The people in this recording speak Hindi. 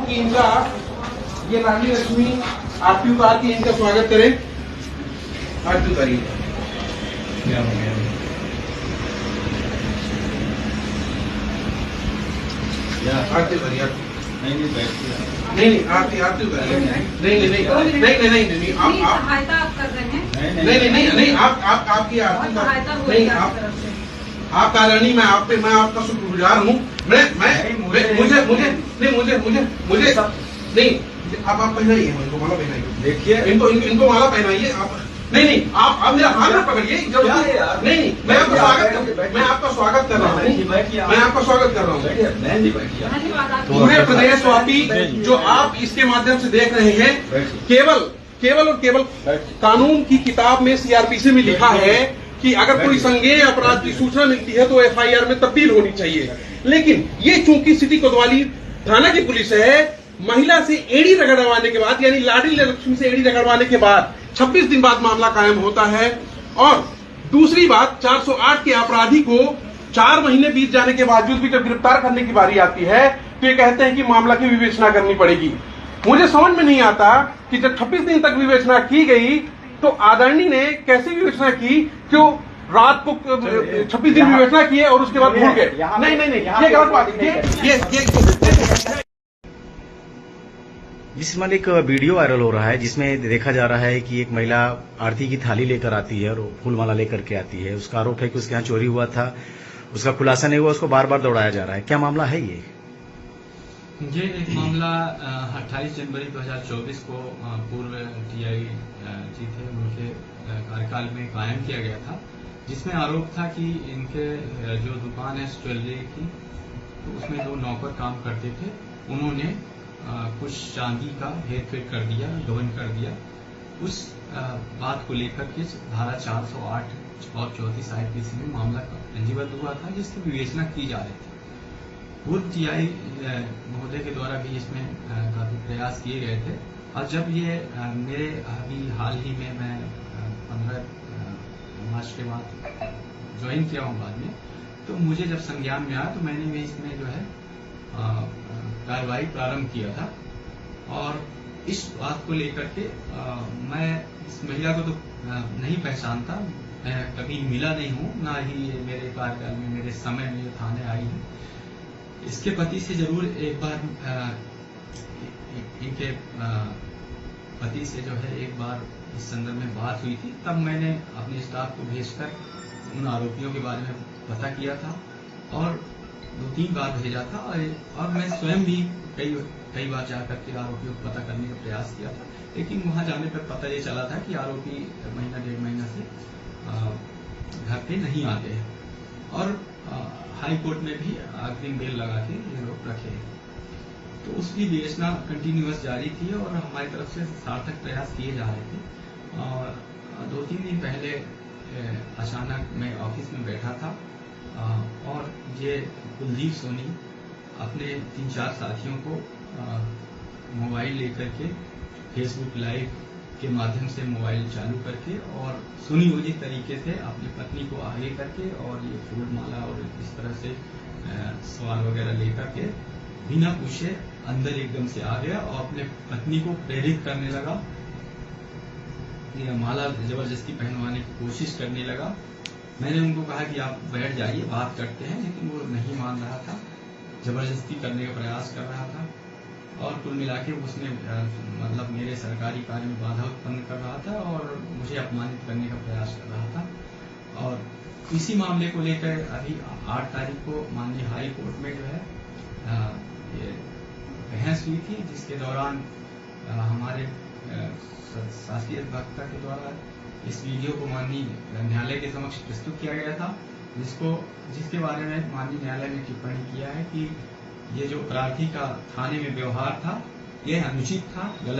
कि इनका ये लाडली लक्ष्मी आरती उतार के इनका स्वागत करें। आरती उतारिए। आरती उतारिए। नहीं आरती उतारिए। नहीं आप सहायता आप कर रहे हैं। नहीं आप आपकी आरती नहीं आप कारणीय मैं आपका शुक्रगुजार हूँ। मुझे नहीं आप पहनाइए इनको माला पहनाइए। देखिए इनको माला पहनाइए आप। नहीं आप मेरा हाथ में पकड़िए। नहीं मैं आपका स्वागत कर रहा हूँ। पूरे प्रदेशवासी जो आप इसके माध्यम से देख रहे हैं, केवल कानून की किताब में सीआरपीसी में लिखा है कि अगर कोई संज्ञेय अपराध की सूचना मिलती है तो एफआईआर में तब्दील होनी चाहिए। लेकिन ये चूंकि सिटी कोतवाली थाना की पुलिस है, महिला से एड़ी रगड़वाने के बाद यानी लाडली लक्ष्मी से एड़ी रगड़वाने के बाद 26 दिन बाद मामला कायम होता है। और दूसरी बात, 408 के अपराधी को 4 महीने बीत जाने के बावजूद भी जब गिरफ्तार करने की बारी आती है तो ये कहते हैं कि मामला की विवेचना करनी पड़ेगी। मुझे समझ में नहीं आता कि जब 26 दिन तक विवेचना की गई तो आदरणीय ने कैसे विवेचना की, क्यों रात को 26 दिन विवेचना की है और उसके बाद भूल गए। नहीं ये गलत बात है। जिसमें एक वीडियो वायरल हो रहा है जिसमें देखा जा रहा है कि एक महिला आरती की थाली लेकर आती है और फूलमाला लेकर के आती है। उसका आरोप है कि उसके यहाँ चोरी हुआ था, उसका खुलासा नहीं हुआ, उसको बार बार दौड़ाया जा रहा है। क्या मामला है ये? एक मामला 28 जनवरी 2024 को पूर्व टीआई जी थे, उनके कार्यकाल में कायम किया गया था, जिसमें आरोप था कि इनके जो दुकान है ज्वेलरी की, तो उसमें 2 नौकर काम करते थे। उन्होंने कुछ चांदी का हेरफेर कर दिया, गबन कर दिया। उस बात को लेकर के धारा 408 और 34 आईपीसी में मामला पंजीबद्ध हुआ था, जिसकी विवेचना की जा रही थी। पूर्व टीआई महोदय के द्वारा भी इसमें काफी प्रयास किए गए थे। और जब ये मेरे अभी हाल ही में मैं 15 मार्च के बाद ज्वाइन किया हूँ बाद में, तो मुझे जब संज्ञान में आया तो मैंने भी इसमें जो है कार्रवाई प्रारंभ किया था। और इस बात को लेकर के मैं इस महिला को तो नहीं पहचानता, मैं कभी मिला नहीं हूँ, ना ही ये मेरे कार्यकाल में मेरे समय में थाने आई है। इसके पति से जरूर एक बार इनके पति से जो है एक बार इस संदर्भ में बात हुई थी। तब मैंने अपने स्टाफ को भेजकर उन आरोपियों के बारे में पता किया था और 2-3 बार भेजा था। और मैं स्वयं भी कई बार जाकर के आरोपियों को पता करने का प्रयास किया था, लेकिन वहां जाने पर पता ये चला था कि आरोपी 1-1.5 महीना से घर पे नहीं आते हैं। और हाई कोर्ट में भी अग्रिम बेल लगा के ये लोग रखे हैं। तो उसकी विवेचना कंटिन्यूअस जारी थी और हमारी तरफ से सार्थक प्रयास किए जा रहे थे। और 2-3 दिन पहले अचानक मैं ऑफिस में बैठा था और ये कुलदीप सोनी अपने 3-4 साथियों को मोबाइल लेकर के फेसबुक लाइव के माध्यम से मोबाइल चालू करके और सुनियोजित तरीके से अपनी पत्नी को आगे करके और ये फूल माला और इस तरह से सवाल वगैरह लेकर के बिना पूछे अंदर एकदम से आ गया और अपने पत्नी को प्रेरित करने लगा, ये माला जबरदस्ती पहनवाने की कोशिश करने लगा। मैंने उनको कहा कि आप बैठ जाइए, बात करते हैं, लेकिन वो नहीं मान रहा था, जबरदस्ती करने का प्रयास कर रहा था। और कुल मिला के उसने मतलब मेरे सरकारी कार्य में बाधा उत्पन्न कर रहा था और मुझे अपमानित करने का प्रयास कर रहा था। और इसी मामले को लेकर अभी 8 तारीख को माननीय हाई कोर्ट में जो है ये बहस हुई थी, जिसके दौरान हमारे शास्त्रीय वक्ता के द्वारा इस वीडियो को माननीय न्यायालय के समक्ष प्रस्तुत किया गया था, जिसके बारे में माननीय न्यायालय ने टिप्पणी किया है कि ये जो अपराधी का थाने में व्यवहार था, यह अनुचित था, गलत